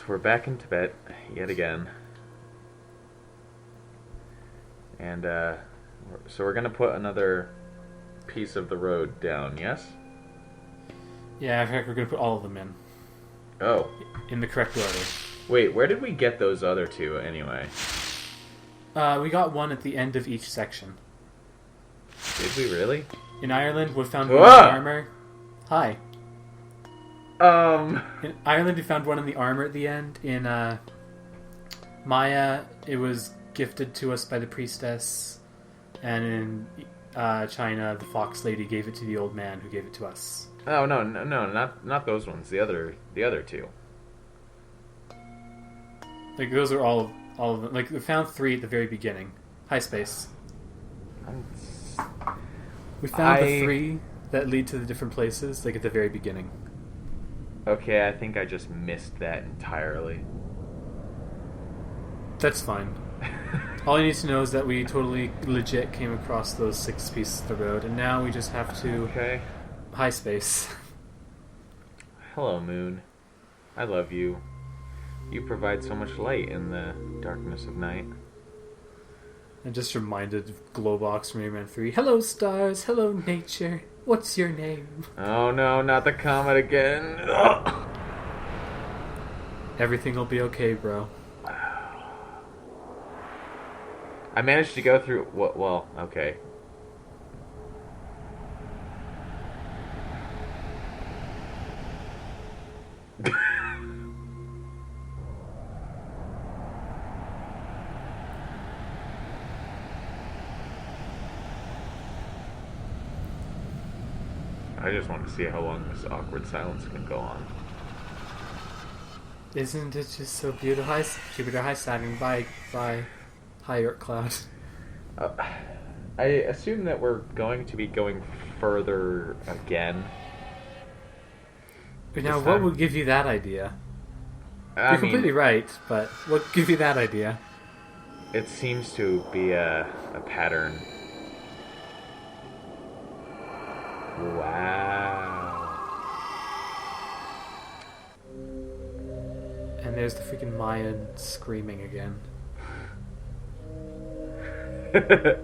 So we're back in Tibet yet again. And, so we're gonna put another piece of the road down, yes? Yeah, in fact, we're going to put all of them in. Oh. In the correct order. Wait, where did we get those other two, anyway? We got one at the end of each section. Did we really? In Ireland, we found one in the armor. Hi. In Ireland, we found one in the armor at the end. In Maya, it was gifted to us by the priestess. And in China, the fox lady gave it to the old man who gave it to us. Oh, no, not those ones. The other two. Like, those are all of them. Like, we found 3 at the very beginning. Hi, Space. We found the 3 that lead to the different places, like, at the very beginning. Okay, I think I just missed that entirely. That's fine. All you need to know is that we totally legit came across those 6 pieces of the road, and now we just have to... Okay. Hi, Space. Hello, Moon. I love you. You provide so much light in the darkness of night. I just reminded of Glowbox from Mega Man 3. Hello, stars. Hello, nature. What's your name? Oh no, not the comet again. Ugh. Everything will be okay, bro. I managed to go through... Well, okay. I just want to see how long this awkward silence can go on. Isn't it just so beautiful? Hi, Jupiter. Hi, Saturn. Bye. Hi, York Cloud. I assume that we're going to be going further again. But now, what would give you that idea? You're completely right, but what gives you that idea? It seems to be a pattern. Wow. And there's the freaking Mayan screaming again. I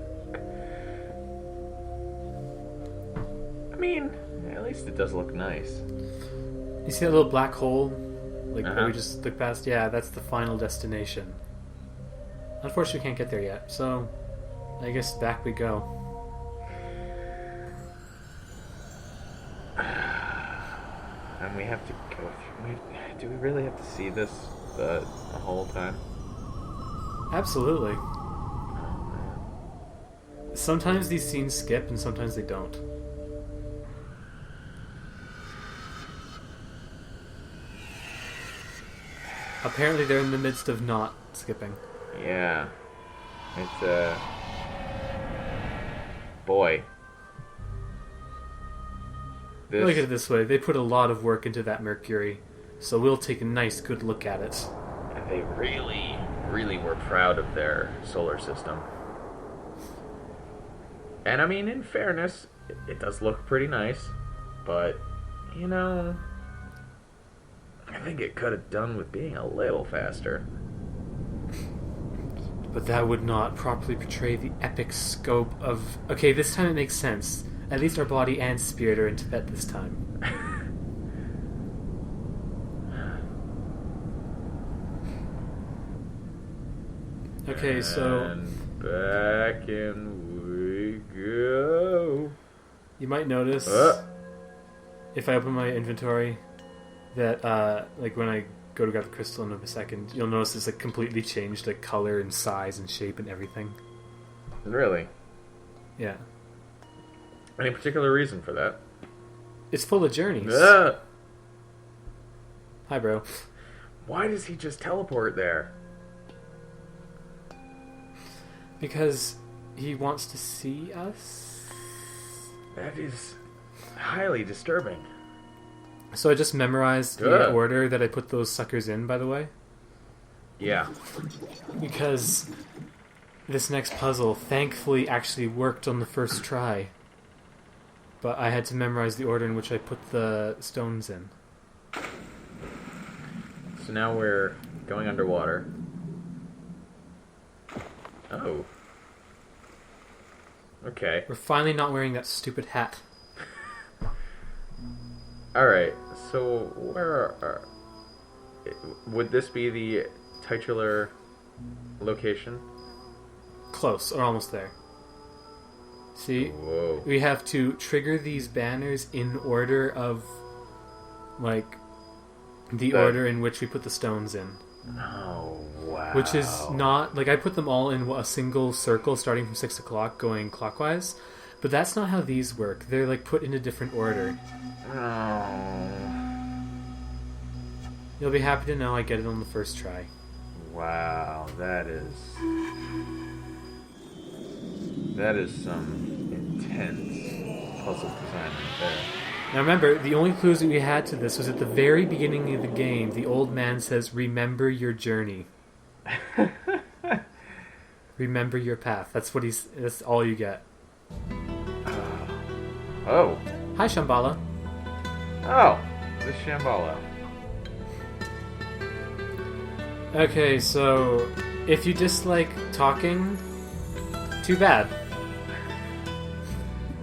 mean, at least it does look nice. You see that little black hole? Like, that we just looked past? Yeah, that's the final destination. Unfortunately, we can't get there yet, so I guess back we go. And we have to go through... Do we really have to see this the whole time? Absolutely. Sometimes these scenes skip, and sometimes they don't. Apparently they're in the midst of not skipping. Yeah. It's, boy. Look at it this way, they put a lot of work into that Mercury, so we'll take a nice good look at it. And they really, really were proud of their solar system. And I mean, in fairness, it does look pretty nice, but, you know, I think it could have done with being a little faster. But that would not properly portray the epic scope of... Okay, this time it makes sense. At least our body and spirit are in Tibet this time. Okay, so... And back in we go. You might notice, if I open my inventory, that, like, when I go to grab the crystal in a second, you'll notice it's, like, completely changed, like, color and size and shape and everything. Really? Yeah. Any particular reason for that? It's full of journeys. Hi, bro. Why does he just teleport there? Because he wants to see us? That is highly disturbing. So I just memorized the order that I put those suckers in, by the way. Yeah. Because this next puzzle thankfully actually worked on the first try. But I had to memorize the order in which I put the stones in. So now we're going underwater. Oh. Okay. We're finally not wearing that stupid hat. Alright, so where are... Would this be the titular location? Close, or almost there. See? Whoa. We have to trigger these banners in order of, like, the order in which we put the stones in. Oh, wow. Which is not... Like, I put them all in a single circle starting from 6 o'clock going clockwise. But that's not how these work. They're, like, put in a different order. Oh. You'll be happy to know I get it on the first try. Wow, that is some intense puzzle design right there. Now remember, the only clues that we had to this was at the very beginning of the game. The old man says, "Remember your journey. Remember your path." That's all you get. Oh. Hi, Shambhala. Oh, this Shambhala. Okay, so if you dislike talking, too bad.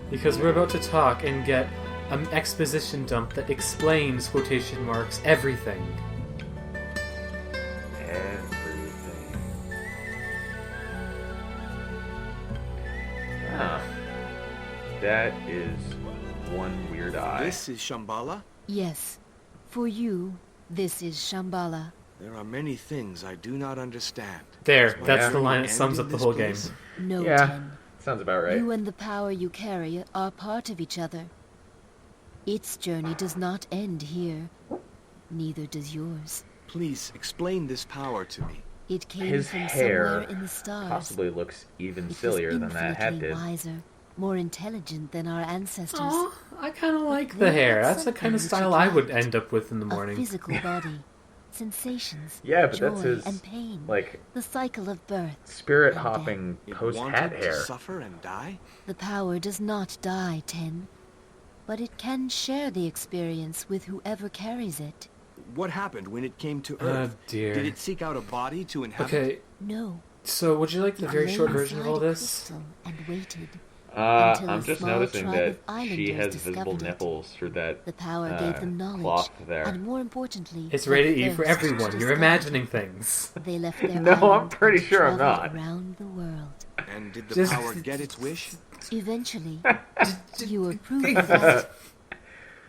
Because we're about to talk and get an exposition dump that explains, quotation marks, everything. Everything. Huh. That is one weird eye. This is Shambhala? Yes. For you, this is Shambhala. There are many things I do not understand. There, My that's the journey line that end sums in up the this whole place? game. No, Yeah. Ten. Sounds about right. You and the power you carry are part of each other. Its journey does not end here. Neither does yours. Please explain this power to me. It came His from hair somewhere in the stars. possibly looks even It was sillier than that hat infinitely did. wiser, more intelligent than our ancestors. Oh, I kind of like It the had hair. That's the something kind of which style it I would lacked. end up with in the A morning. physical body, sensations, Yeah, but joy that's his, and pain, like, the cycle of birth. spirit and hopping It post-hat wanted to hair. suffer and die? The power does not die, Ten, but it can share the experience with whoever carries it. What happened when it came to Oh, Earth? dear. Did it seek out a body to inhabit? Okay, No, so would you like the it very lay short version of inside all a this? crystal and waited. I'm Until a just small noticing tribe that of islanders she has visible discovered it. nipples through that The power gave them knowledge, cloth there. and more importantly, It's the rated E for thirst to everyone. You're discover. imagining things. They left their No, I'm island pretty and sure I'm traveled not. around the world. And did the Just- power get its wish? Eventually, you were proving that.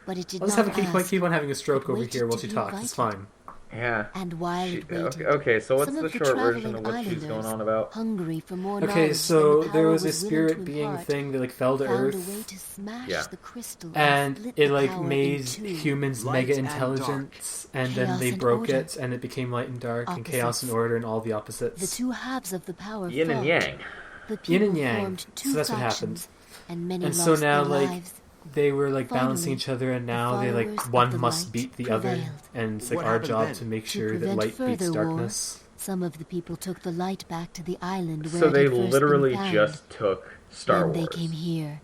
But it did I'll just not have a ask. keep on having a stroke It over waited here while to she be talks. It's invited. fine. Yeah. And while it waited, Okay, so what's some the of the short version traveling of what she's islanders, going on about? hungry for more Okay, knowledge so than the there power was a willing to spirit being impart, thing that like fell to found a way Earth, to smash Yeah. the crystal and split it the like power in made two. humans Light mega and intelligent, and then Chaos they and broke order. it, and it became light and dark, and chaos Opposites. and order, and all the opposites. The two halves of the power Yin and fought. yang. The Yin people and yang. formed two So that's what factions, happened. and many And lost so now, their like, lives. They were like balancing Finally, each other, and the now they followers like of one the must light beat the other, prevailed. and it's like What our happened job then? to make To sure that prevent light beats further war, darkness. Some of the people took the light back to the island where So it they had first literally been found. just took Star then Wars they came here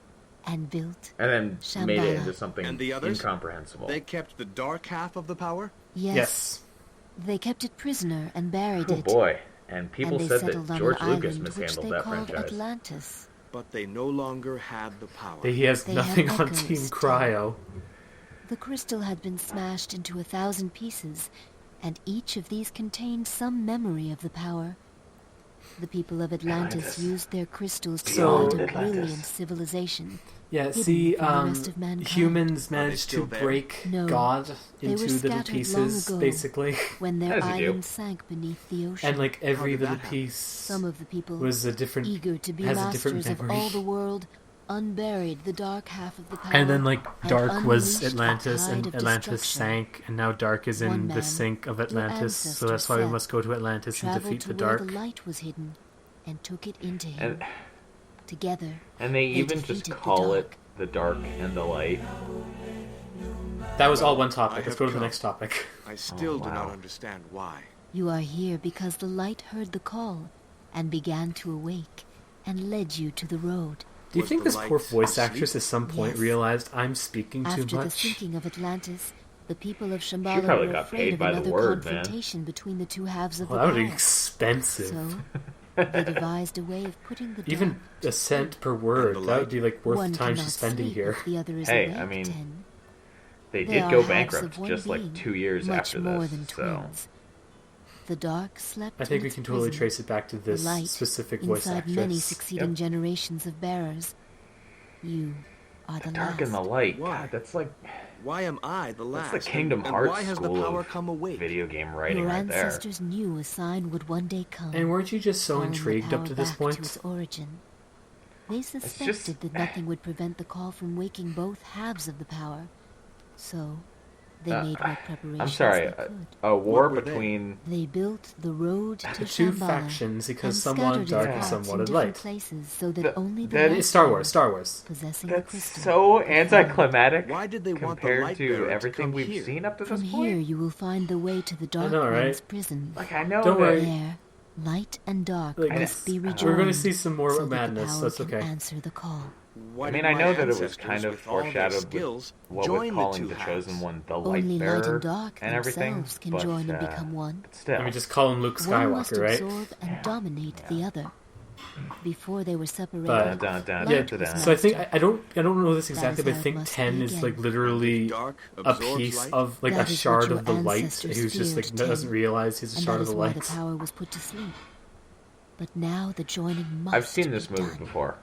and built. and then made it Shambhala. into something And the others? incomprehensible. They kept the dark half of the power? Yes, Yes. they kept it prisoner and buried Oh it. boy. And people and they said settled that on George an Lucas island which mishandled they that called franchise. Atlantis. But they no longer had the power. He has They nothing had on echoes Team still. Cryo. The crystal had been smashed into 1,000 pieces, and each of these contained some memory of the power. The people of Atlantis used their crystals to So- create a Atlantis. brilliant civilization. Yeah, hidden see, from the rest of mankind. humans managed still to there? break No. God They were into little scattered pieces, long ago. basically. When their As you do. island sank beneath the ocean. And like every How did little that happen? piece Some of the people, was a different, eager to be has a different masters of memory. all the world, unburied the dark half of the power. And then like and Dark was unleashed the Atlantis, tide and of Atlantis destruction. sank, and now Dark is One in the man, sink of your Atlantis. So ancestor that's why we Seth, must go to Atlantis and traveled defeat to the where Dark. the light was hidden, and took it into him. And Together, and they even just defeated the call it dark. the dark and the light. That was all one I topic. Let's have go to the come. next topic. I still do not wow. understand why. you are here because the light heard the call, and began to awake, and led you to the road. Do you Was think the this poor light voice asleep? actress at some point Yes. realized I'm speaking too After the much? sinking of Atlantis, The people of She Shambhala probably were got afraid paid of by the another word, man. confrontation between the two halves of Well, the that would be power. expensive. So they devised a way of putting the Even dark a to cent sleep. per word. And the That would be like worth One the time cannot she's spending sleep here. if the other is Hey, awake, I mean, Ten. They They did are go halves of bankrupt one just like being, 2 years much after more this, than so... twins. The dark slept I think in we its can totally prison. trace it back to The this light specific voice inside actress. many succeeding Yep. generations of bearers. You are the Dark last. and the light. Why? God, that's like... Why am I the last? That's the Kingdom and Hearts why has the school power of come awake? video game writing Your right there. ancestors knew a sign would one day come. And weren't you just so calling the intrigued up power to this back point? To its origin. They suspected just- that nothing would prevent the call from waking both halves of the power. So, they made what preparations I'm sorry, they could. a war What were they? between... They built the road to The two Shambhala factions, because and some scattered wanted its dark and parts some in wanted different light. places so that That- only the that light It's Star bearer, Wars, Star Wars. possessing the That's crystal, so could follow. anticlimactic Why did they want the compared light to bearer to everything come we've here? seen up to From this here point. you will find the way to the Dark know, right? One's prison. Like, I know Don't that... worry. There, light and dark Like, must be rejoined. We're going to see some more so that the madness, power that's can okay. answer the call. Why I mean, did I my know that it was ancestors, kind of with all their foreshadowed with skills, what join we're the calling two the halves? Chosen One, the Only light Light-Bearer and dark and everything, themselves can but, join and become one. but still. I mean, just call him Luke One must Skywalker, right? absorb and dominate the other. Before they were separated, But- Dun, dun, Yeah, dun, dun, dun. so I think I don't know this That exactly, is but I how it think must 10 be is again. like literally Dark a absorbs piece light? of like That a is shard what of the your light ancestors who's just like feared, doesn't 10. realize he's a and shard that of is the why light. the power was put to sleep. But now the joining must I've seen this be movie done. before.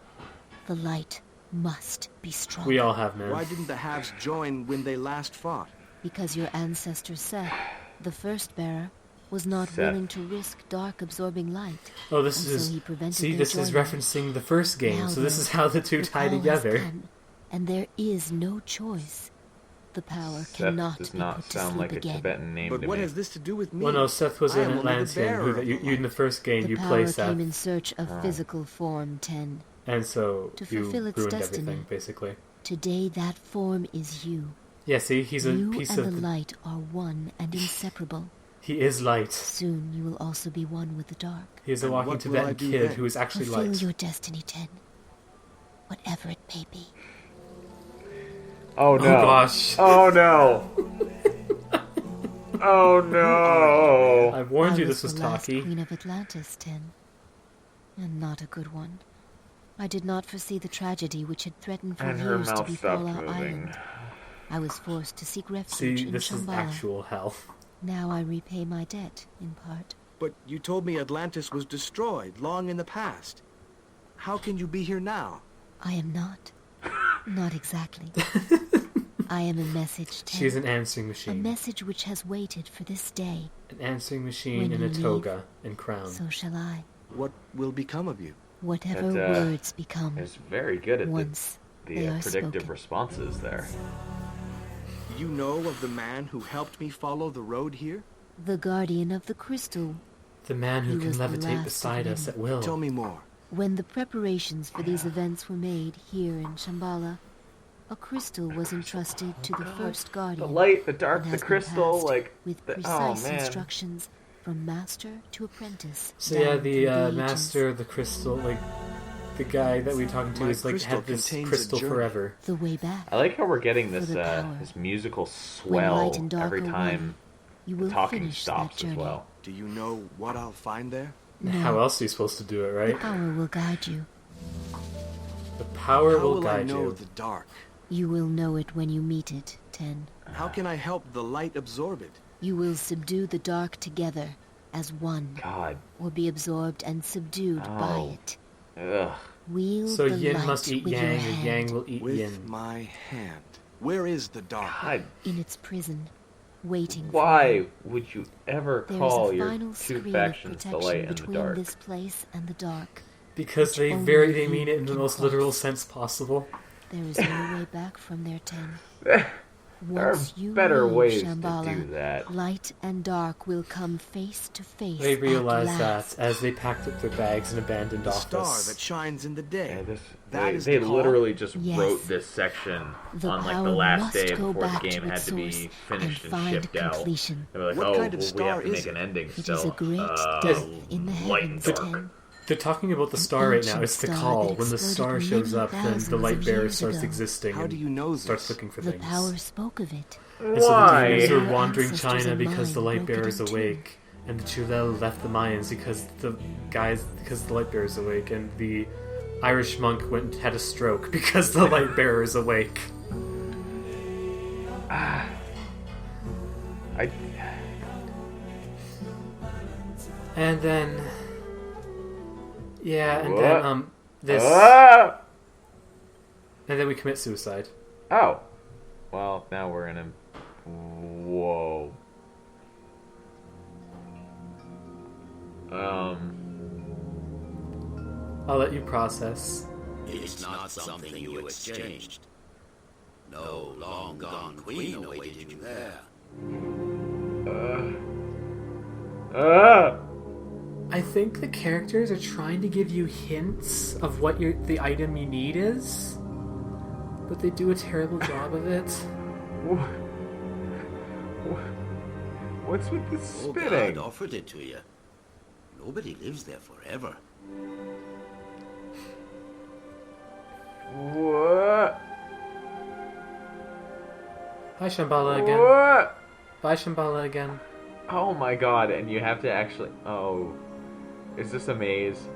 The light must be strong. We all have, man. Why didn't the halves join when they last fought? Because your ancestor Seth, the first bearer, was not Seth. willing to risk dark absorbing light. Oh, this And is so he prevented see, their this is joining. referencing the first game, Now so this then, is how the two the tie call has together. come, and there is no choice. The power Seth cannot does be not put to sound sleep like a again. Tibetan name But to what me. has this to do with me? Well, no, Seth was I an am only the Atlantean bearer who of that the you in the first game The you power play came Seth, in search of physical form 10. and so to you fulfill its ruined destiny. everything basically. Today that form is you. Yeah, see, he's a You piece and of the light are one and inseparable. he is light. Soon you will also be one with the dark. He is a And walking what will I Tibetan do kid then? who is actually Fulfill light. your destiny, 10. Whatever it may be. Oh no! Oh gosh! Oh no! Oh no! I warned I you this was the last talky. Queen of Atlantis, 10. And not a good one. I did not foresee the tragedy which had threatened for And her years to mouth befall stopped our moving. island. I was forced to seek refuge See, in this is Shambhala. actual hell. Now I repay my debt, in part. But you told me Atlantis was destroyed long in the past. How can you be here now? I am not. Not exactly. I am a message, 10. She's an answering A machine. message which has waited for this day. An answering machine When in a you leave, toga and crown. So shall I. What will become of you? Whatever That, words become, It's very good at once the they are predictive spoken. responses there. You know of the man who helped me follow the road here? The guardian of the crystal. The man who He can was the levitate last beside of us many. at will. Tell me more. When the preparations for these events were made here in Shambhala, a crystal was entrusted to the first guardian. The light, the dark, and the has been crystal, passed like with the, precise oh man. instructions from master to apprentice. So yeah, down the through ages. master of the crystal, like the guy that we're talking to, My is like crystal had this contains a crystal journey. forever. The way back. I like how we're getting this For the power. this musical When swell light and dark every are time one, you the will talking finish stops that journey. as well. Do you know what I'll find there? No, How else are you supposed to do it, the right? power will guide you. The power How will will I guide know you. the dark? You will know it when you meet it, 10. How can I help the light absorb it? You will subdue the dark together as one, God, or be absorbed and subdued by Oh. it. ugh. Wield So the yin light must eat with your yang, hand and yang will eat With yin. my hand. Where is the dark? God, in its prison, waiting for why you. would you ever There is call a your final two screen factions of the protection light and the between dark? this place and the dark. Because which they only they you mean it in the can most literal cross. sense possible. There is no way back from their 10. There are Once you better leave ways Shambhala, to do that. light and dark will come face to face. They at realized last. that as they packed up their bags and abandoned The star office. that shines in the day. Yeah, That is they the call? literally just Yes. wrote this section The on like power the last must day go before the back game to had its to be source finished and and find shipped out. completion. They were like, What oh, kind of well, we star have to is make it? an ending It still. is a great uh, depth in the light and heavens, dark. 10. They're talking about the star right now. It's the call. When the star shows up, then the light bearer starts existing. How do you know this? Starts looking for The things. power spoke of it. And so the demons Why? were wandering Ancestors China of because the mine light broke it bearer's in two. awake, and the Chulel left the Mayans because the light bearer's awake, and the Irish monk went and had a stroke because the light bearer is awake. I And then, yeah, and What? then this, Ah! and then we commit suicide. Oh. Well, now we're in a... Whoa. I'll let you process. It's not something you exchanged. No long-gone queen awaited you there. I think the characters are trying to give you hints of what the item you need is, but they do a terrible job of it. What's with the Oh, spitting? God offered it to you. Nobody lives there forever. What? Bye, Shambhala again. What? Bye, Shambhala again. Oh my god, and you have to actually... Oh. Is this a maze?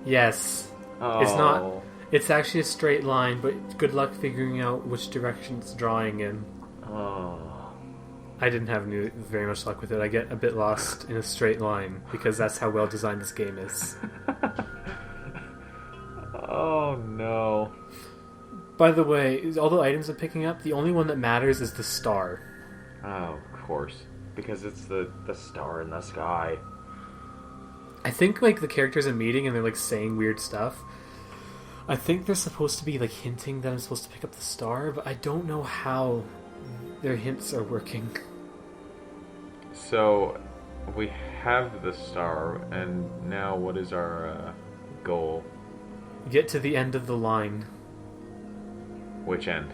Yes. Oh. It's not. It's actually a straight line, but good luck figuring out which direction it's drawing in. Oh. I didn't have very much luck with it. I get a bit lost in a straight line, because that's how well designed this game is. Oh no. By the way, all the items I'm picking up, the only one that matters is the star. Oh, of course. Because it's the star in the sky. I think, like, the characters I'm meeting and they're, like, saying weird stuff. I think they're supposed to be, like, hinting that I'm supposed to pick up the star, but I don't know how their hints are working. So, we have the star, and now what is our goal? Get to the end of the line. Which end?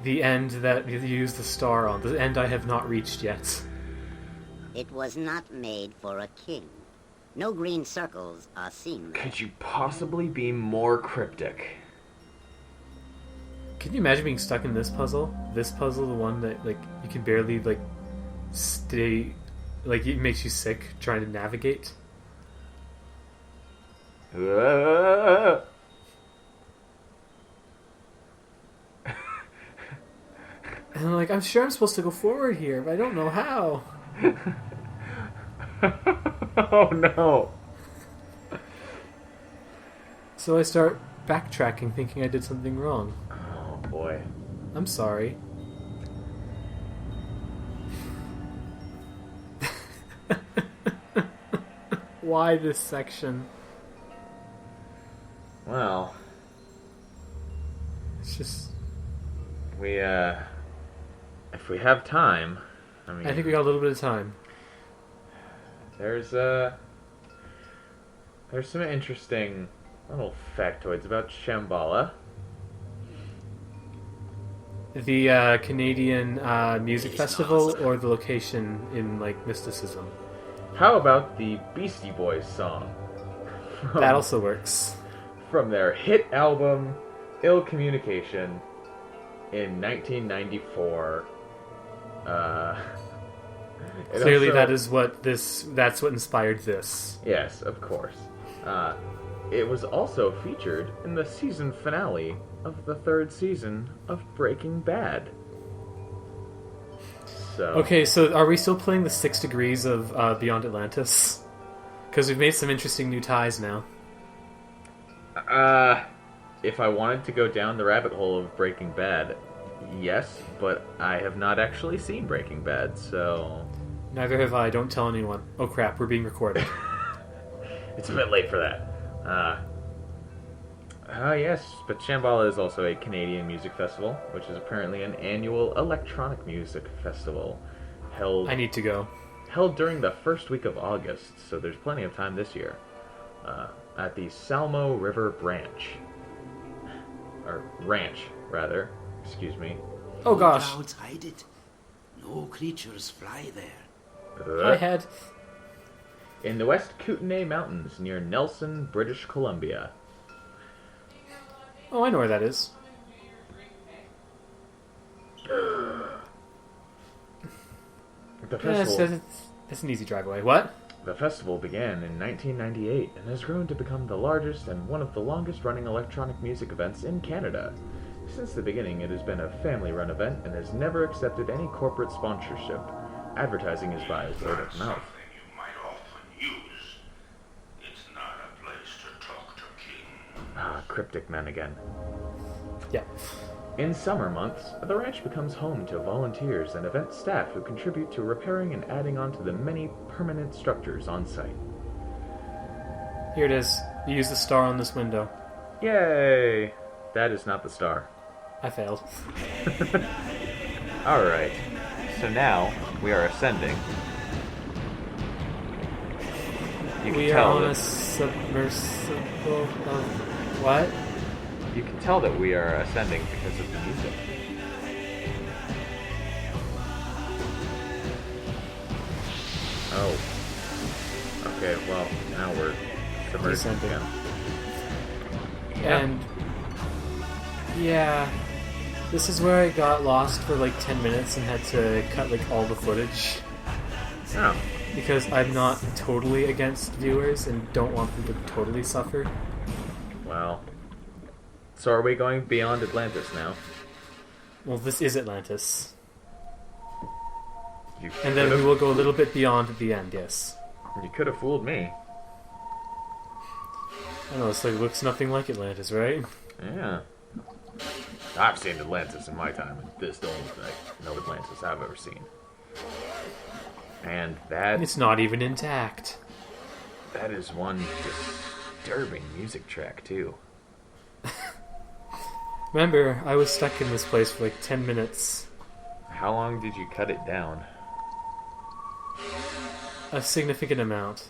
The end that you use the star on. The end I have not reached yet. It was not made for a king. No green circles are seen there. Could you possibly be more cryptic? Can you imagine being stuck in this puzzle? This puzzle, the one that, like, you can barely, like, stay... Like, it makes you sick trying to navigate. And I'm like, I'm sure I'm supposed to go forward here, but I don't know how. Oh no. So I start backtracking, thinking I did something wrong. Oh boy. I'm sorry. Why this section? Well, It's just... we if we have time, I mean, I think we got a little bit of time. there's some interesting little factoids about Shambhala. The Canadian Music Festival or the location in, like, mysticism. How about the Beastie Boys song? That also works. From their hit album, Ill Communication, in 1994. It Clearly also- that's what inspired this. Yes, of course. It was also featured in the season finale of the third season of Breaking Bad. So Okay, so are we still playing the 6 Degrees of Beyond Atlantis? Because we've made some interesting new ties now. if I wanted to go down the rabbit hole of Breaking Bad, yes, but I have not actually seen Breaking Bad, so Neither have I. Don't tell anyone. Oh crap, we're being recorded. it's a bit late for that. Yes, but Shambhala is also a Canadian music festival, which is apparently an annual electronic music festival held I need to go. during the first week of August, so there's plenty of time this year, at the Salmo River Branch. Or Ranch, rather. Excuse me. Oh gosh. Clouds hide it. No creatures fly there. I had... in the West Kootenay Mountains near Nelson, British Columbia. Oh, I know where that is. The festival, That's an easy drive away. What? the festival began in 1998 and has grown to become the largest and one of the longest-running electronic music events in Canada. Since the beginning, it has been a family-run event and has never accepted any corporate sponsorship. Advertising is by word of mouth. You might often use. It's not a place to talk to kings. Ah, cryptic men again. Yeah. In summer months, the ranch becomes home to volunteers and event staff who contribute to repairing and adding on to the many permanent structures on site. Here it is. You use the star on this window. Yay! That is not the star. I failed. Alright, so now we are ascending. You can We are tell on that, a submersible of... What? you can tell that we are ascending because of the music. Oh. Okay, well, now we're submerged Descending. again. Yeah. And... Yeah... This is where I got lost for like 10 minutes and had to cut like all the footage. Oh. Because I'm not totally against viewers and don't want them to totally suffer. Well. So are we going beyond Atlantis now? Well, this is Atlantis. You And then we could've- will go a little bit beyond at the end, yes. You could have fooled me. I know, it's like, looks nothing like Atlantis, right? Yeah. I've seen Atlantis in my time, and this don't look like no Atlantis I've ever seen. And that It's not even intact. that is one disturbing music track too. Remember, I was stuck in this place for like 10 minutes. How long did you cut it down? A significant amount.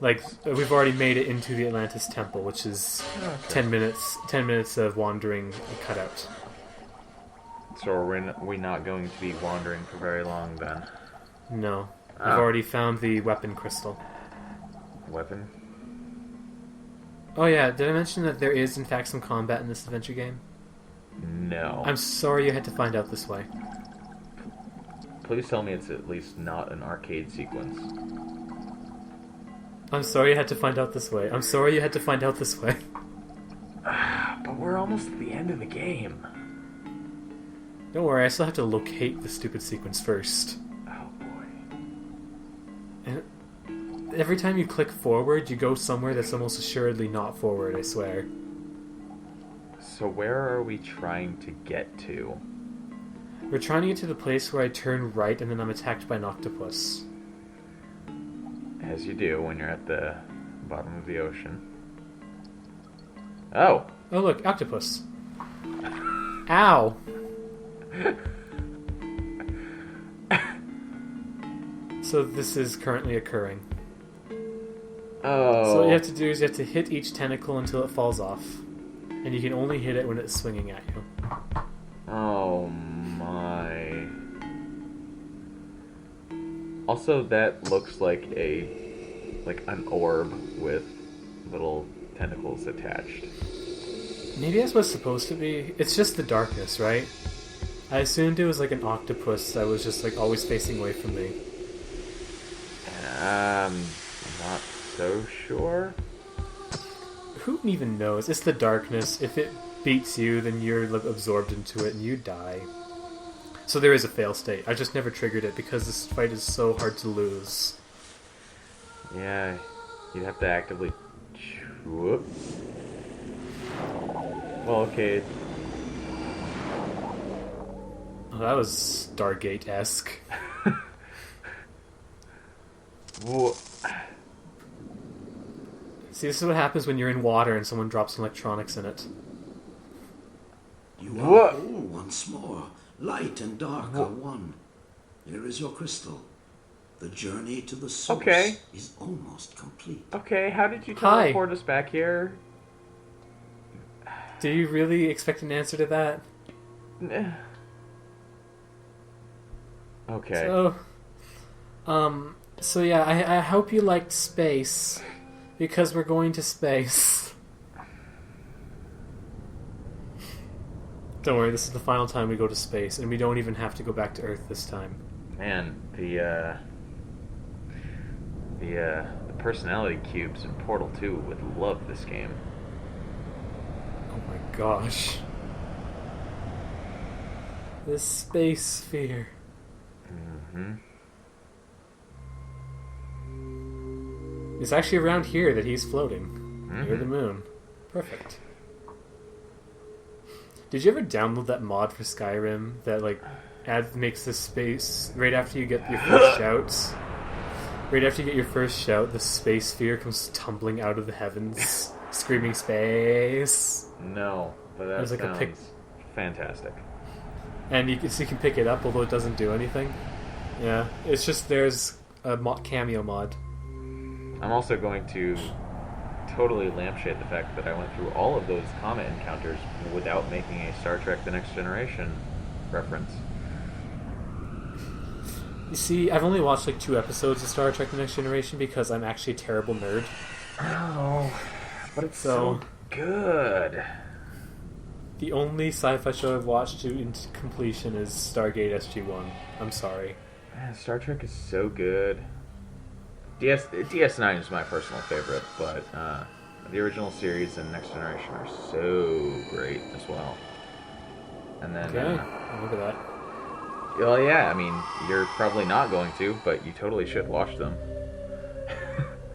Like, we've already made it into the Atlantis Temple, which is 10 minutes of wandering cut out. So are we not going to be wandering for very long then? No. Oh. I've already found the weapon crystal. Weapon? Oh yeah, did I mention that there is in fact some combat in this adventure game? No. I'm sorry you had to find out this way. Please tell me it's at least not an arcade sequence. I'm sorry you had to find out this way. I'm sorry you had to find out this way. But we're almost at the end of the game. Don't worry, I still have to locate the stupid sequence first. Oh boy. And every time you click forward, you go somewhere that's almost assuredly not forward, I swear. So where are we trying to get to? We're trying to get to the place where I turn right and then I'm attacked by an octopus. As you do when you're at the bottom of the ocean. Oh! Oh look, octopus. Ow! So this is currently occurring. Oh. So what you have to do is you have to hit each tentacle until it falls off. And you can only hit it when it's swinging at you. Oh my. Also, that looks like an orb with little tentacles attached. Maybe that's what it's supposed to be. It's just the darkness, right? I assumed it was like an octopus that was just like always facing away from me. Not so sure. Who even knows? It's the darkness. If it beats you, then you're absorbed into it and you die. So there is a fail state. I just never triggered it because this fight is so hard to lose. Yeah, you'd have to actively. Whoop. Well, okay. Oh, that was Stargate-esque. Whoa. See, this is what happens when you're in water and someone drops electronics in it. You What? are all once more. Light and dark are one. Here is your crystal. The journey to the source Okay. is almost complete. Okay, how did you Hi. teleport us back here? Do you really expect an answer to that? Okay. So, So yeah, I hope you liked space, because we're going to space. Don't worry, this is the final time we go to space, and we don't even have to go back to Earth this time. Man, the personality cubes in Portal 2 would love this game. Oh my gosh. This space sphere. Mm-hmm. It's actually around here that he's floating. Near the moon. Perfect. Did you ever download that mod for Skyrim that, like, makes this space... Right after you get your first shouts... Right after you get your first shout, the space sphere comes tumbling out of the heavens, screaming space. No, but that like sounds fantastic. And you can pick it up, although it doesn't do anything. Yeah, it's just there's a cameo mod. I'm also going to totally lampshade the fact that I went through all of those comet encounters without making a Star Trek The Next Generation reference. You see, I've only watched like 2 episodes of Star Trek The Next Generation because I'm actually a terrible nerd. Oh, but it's so good. The only sci-fi show I've watched to completion is Stargate SG-1. I'm sorry. Man, Star Trek is so good. DS9 is my personal favorite, but the original series and Next Generation are so great as well. And then, okay, look at that. Well, yeah, I mean, you're probably not going to, but you totally should watch them.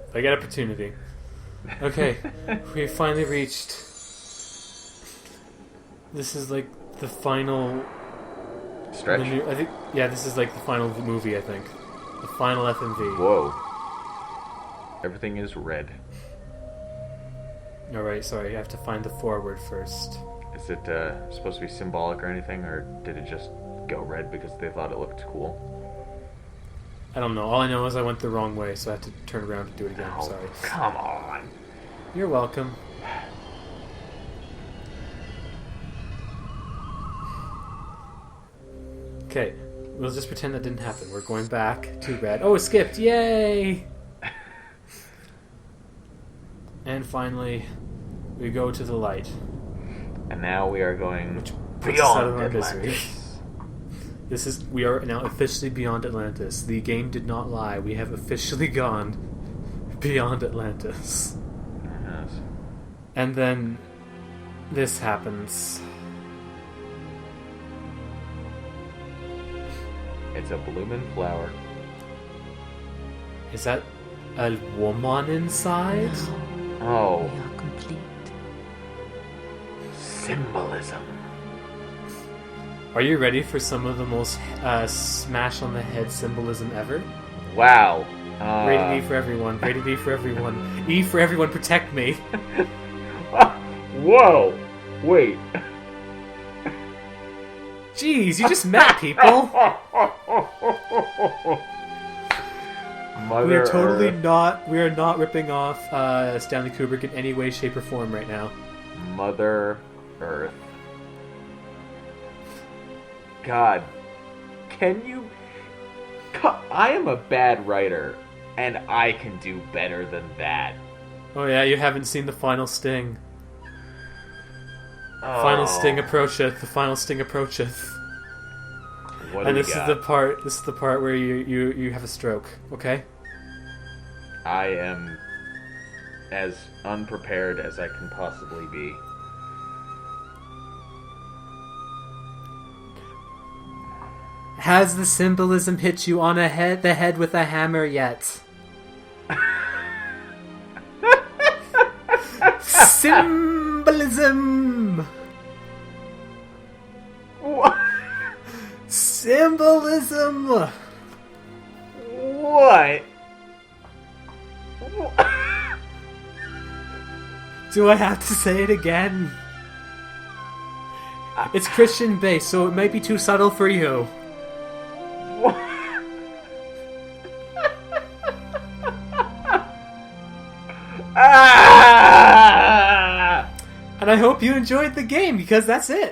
If I get opportunity. Okay, we finally reached... This is like the final... Stretch? I think, yeah, this is like the final movie, I think. The final FMV. Whoa. Everything is red. Alright, sorry, I have to find the forward first. Is it supposed to be symbolic or anything, or did it just go red because they thought it looked cool? I don't know. All I know is I went the wrong way, so I had to turn around and do it again. Oh, Sorry. come on. You're welcome. Okay, we'll just pretend that didn't happen. We're going back to red. Oh, it skipped! Yay! And finally, we go to the light. And now we are going Which puts us out of beyond our misery. Atlantis. We are now officially beyond Atlantis. The game did not lie. We have officially gone beyond Atlantis. Yes. And then this happens. It's a blooming flower. Is that a woman inside? Oh. We are complete. Symbolism. Are you ready for some of the most smash on the head symbolism ever? Wow. Rated E for everyone. Rated E for everyone. E for everyone. Protect me. Whoa. Wait. Jeez, you just met people. We are totally not. We are not ripping off Stanley Kubrick in any way, shape, or form right now. Mother Earth. God, can you... I am a bad writer, and I can do better than that. Oh yeah, you haven't seen the final sting. Oh. Final sting approacheth. The final sting approacheth. What do And we this got? is the part. This is the part where you have a stroke. Okay. I am as unprepared as I can possibly be. Has the symbolism hit you on the head with a hammer yet? Symbolism! What? Symbolism! What? Do I have to say it again? It's Christian based, so it might be too subtle for you. Ah! And I hope you enjoyed the game, because that's it.